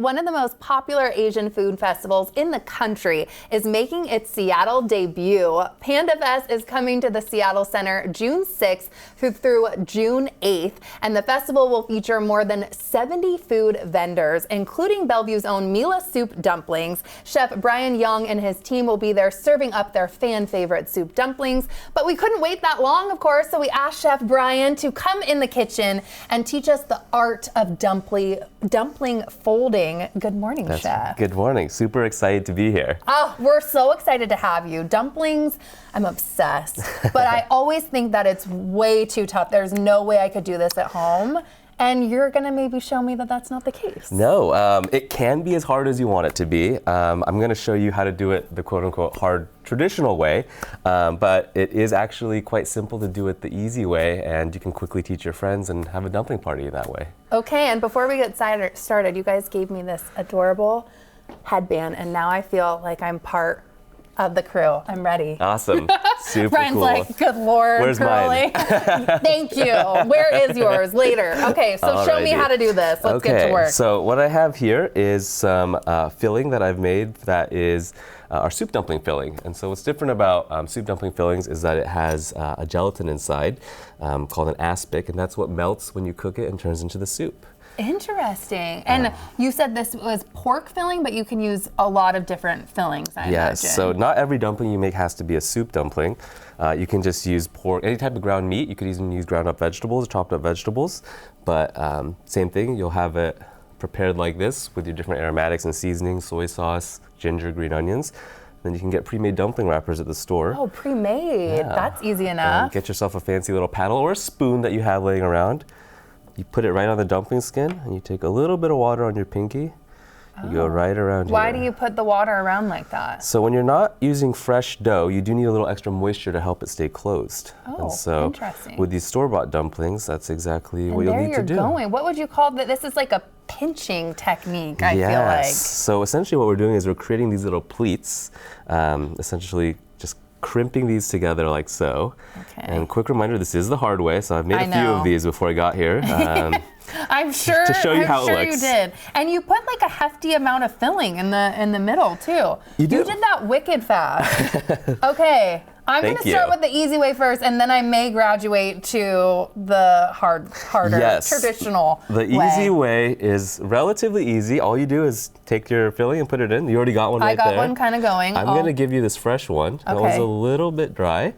one of the most popular Asian food festivals in the country is making its Seattle debut. Panda Fest is coming to the Seattle Center June 6th through June 8th, and the festival will feature more than 70 food vendors, including Bellevue's own MìLà soup dumplings. Chef Brian Young and his team will be there serving up their fan favorite soup dumplings. But we couldn't wait that long, of course, so we asked Chef Brian to come in the kitchen and teach us the art of dumpling folding. Good morning, Chef. Good morning. Super excited to be here. Oh, we're so excited to have you. Dumplings, I'm obsessed. But I always think that it's way too tough. There's no way I could do this at home. And you're going to maybe show me that that's not the case. No, it can be as hard as you want it to be. I'm going to show you how to do it the quote-unquote hard traditional way, but it is actually quite simple to do it the easy way, and you can quickly teach your friends and have a dumpling party that way. Okay, and before we get started, you guys gave me this adorable headband, and now I feel like I'm part of the crew. I'm ready. Awesome. Super Brian's cool. like, good Lord, Where's Curly. mine? Thank you. Where is yours? Later. Okay, so show me how to do this. Let's get to work. So what I have here is some filling that I've made that is our soup dumpling filling. And so what's different about soup dumpling fillings is that it has a gelatin inside called an aspic, and that's what melts when you cook it and turns into the soup. Interesting. And you said this was pork filling, but you can use a lot of different fillings, I Yes, imagine. so not every dumpling you make has to be a soup dumpling. You can just use pork, any type of ground meat. You could even use ground up vegetables, chopped up vegetables. But same thing, you'll have it prepared like this with your different aromatics and seasonings, soy sauce, ginger, green onions. Then you can get pre-made dumpling wrappers at the store. Oh, pre-made. Yeah. That's easy And enough. get yourself a fancy little paddle or a spoon that you have laying around. You put it right on the dumpling skin, and you take a little bit of water on your pinky. You go right around here. Why do you put the water around like that? So when you're not using fresh dough, you do need a little extra moisture to help it stay closed. Oh, and so interesting. with these store-bought dumplings, that's exactly what you'll need to do. There you're going. What would you call that? This is like a pinching technique, I feel like. So essentially what we're doing is we're creating these little pleats, essentially just crimping these together like so. Okay. And quick reminder, this is the hard way, so I've made a few of these before I got here. I'm sure. To show you how it looks. You did, and you put like a hefty amount of filling in the middle too. You do. You did that wicked fast. Okay, I'm going to start with the easy way first, and then I may graduate to the harder, traditional. The easy way is relatively easy. All you do is take your filling and put it in. You already got one right there. I got one kind of going. I'm going to give you this fresh one. Okay. That one's a little bit dry.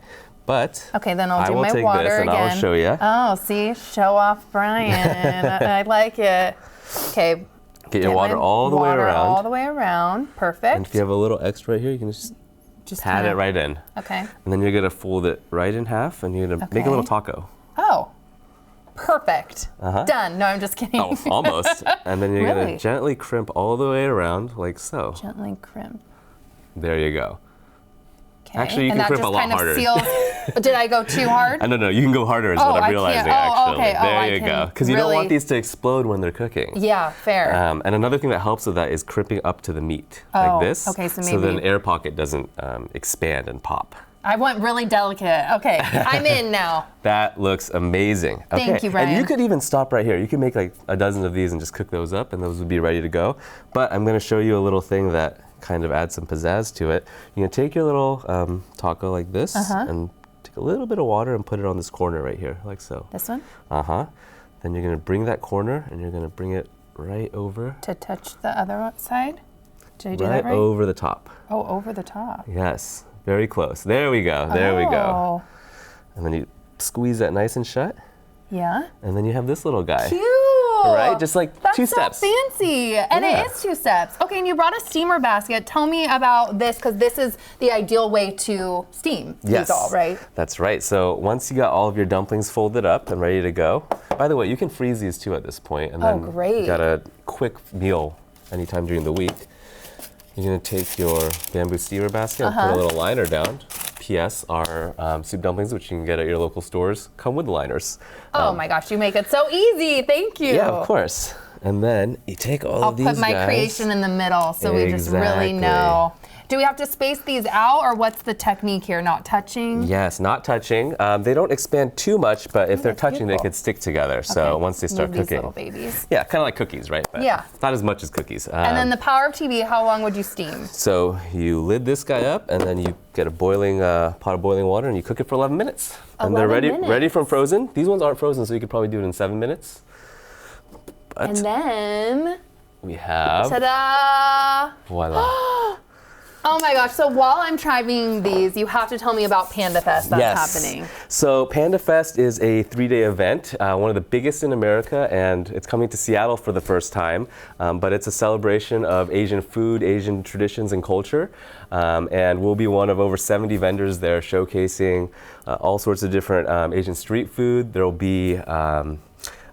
But okay, then I'll do my my water water this and again. I'll show you. Oh, see, show off Brian. I like it. Okay. Get your water all the way around. All the way around. Perfect. And if you have a little extra right here, you can just pat it right in. Okay. And then you're gonna fold it right in half, and you're gonna make a little taco. Oh. Perfect. Done. No, I'm just kidding. Oh, almost. And then you're gonna gently crimp all the way around, like so. Gently crimp. There you go. Okay. Actually, you can crimp a lot harder. Did I go too hard? No, you can go harder is what I'm realizing, actually. Okay. There you go. Because you don't want these to explode when they're cooking. Yeah, fair. And another thing that helps with that is crimping up to the meat, like this. Okay, so so then air pocket doesn't expand and pop. I went really delicate. Okay, I'm in now. That looks amazing. Okay. Thank you, Brian. And you could even stop right here. You can make like a dozen of these and just cook those up, and those would be ready to go. But I'm going to show you a little thing that kind of adds some pizzazz to it. You're going to take your little taco like this and take a little bit of water and put it on this corner right here, like so. This one? Then you're going to bring that corner and you're going to bring it right over. To touch the other side? Did I do that right? Right over the top. Oh, over the top. Yes, very close. There we go, there we go. And then you squeeze that nice and shut. Yeah. And then you have this little guy. Cute. Right? Just like That's 2 steps. So fancy. And it is 2 steps. Okay, and you brought a steamer basket. Tell me about this, because this is the ideal way to steam these all, right? That's right. So once you got all of your dumplings folded up and ready to go, by the way, you can freeze these too at this point, and then you got a quick meal anytime during the week. You're gonna take your bamboo steamer basket and put a little liner down. P.S. Our soup dumplings, which you can get at your local stores, come with liners. Oh my gosh, you make it so easy. Thank you. Yeah, of course. And then you take all I'll of these put my guys. creation in the middle so we just really Exactly. know. Do we have to space these out, or what's the technique here? Not touching? Yes, not touching. They don't expand too much, but if they're that's touching, they beautiful. could stick together. So Okay, once they start move these cooking. little babies. Yeah, kind of like cookies, right? But Yeah. not as much as cookies. And then the power of TV, how long would you steam? So you lid this guy up, and then you get a boiling pot of boiling water, and you cook it for 11 minutes. And they're 11 ready from minutes. frozen. These ones aren't frozen, so you could probably do it in 7 minutes. But And then, we have ta-da! voila. Oh my gosh, so while I'm trying these, you have to tell me about Panda Fest that's happening. So Panda Fest is a 3-day event, one of the biggest in America, and it's coming to Seattle for the first time. But it's a celebration of Asian food, Asian traditions, and culture. And we'll be one of over 70 vendors there showcasing all sorts of different Asian street food. There will be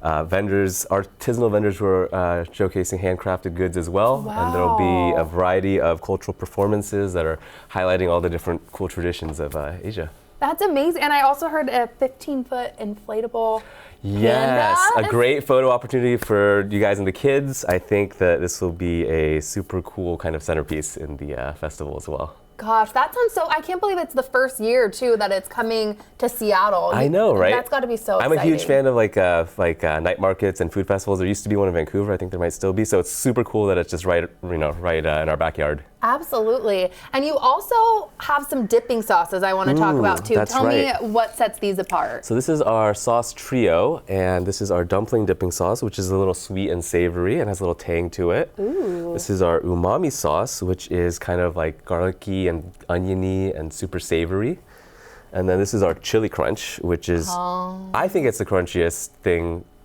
artisanal vendors who are showcasing handcrafted goods as well. Wow. And there will be a variety of cultural performances that are highlighting all the different cool traditions of Asia. That's amazing. And I also heard a 15-foot inflatable Yes, panda. a great photo opportunity for you guys and the kids. I think that this will be a super cool kind of centerpiece in the festival as well. Gosh, that sounds so, I can't believe it's the first year too that it's coming to Seattle. I know, right? That's got to be so I'm exciting. a huge fan of like night markets and food festivals. There used to be one in Vancouver. I think there might still be. So it's super cool that it's just right in our backyard. Absolutely. And you also have some dipping sauces I want to talk about too. that's Tell me right. what sets these apart. So this is our sauce trio, and this is our dumpling dipping sauce, which is a little sweet and savory and has a little tang to it. Ooh. This is our umami sauce, which is kind of like garlicky and oniony and super savory. And then this is our chili crunch, which is, I think it's the crunchiest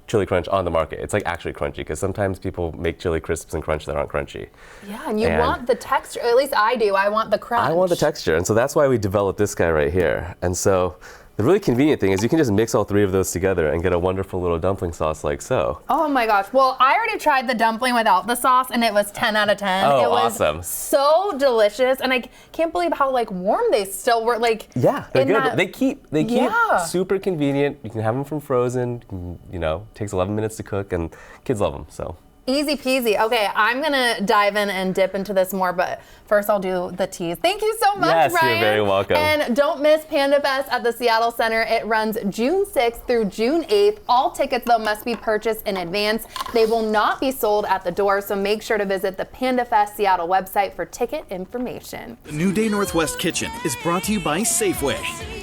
chili crunch on the market. It's like actually crunchy, because sometimes people make chili crisps and crunch that aren't crunchy. Yeah, and you want the texture, at least I do. I want the crunch. I want the texture, and so that's why we developed this guy right here. And so the really convenient thing is you can just mix all 3 of those together and get a wonderful little dumpling sauce like so. Oh my gosh. Well, I already tried the dumpling without the sauce and it was 10 out of 10. Oh, it was awesome. so delicious, and I can't believe how warm they still were. Yeah, they're in good. that- They keep Yeah. super convenient. You can have them from frozen. Takes 11 minutes to cook, and kids love them. So. Easy peasy. Okay, I'm gonna dive in and dip into this more, but first I'll do the teas. Thank you so much, Yes, you're Ryan. very welcome. And don't miss Panda Fest at the Seattle Center. It runs June 6th through June 8th. All tickets, though, must be purchased in advance. They will not be sold at the door, so make sure to visit the Panda Fest Seattle website for ticket information. The New Day Northwest Kitchen is brought to you by Safeway.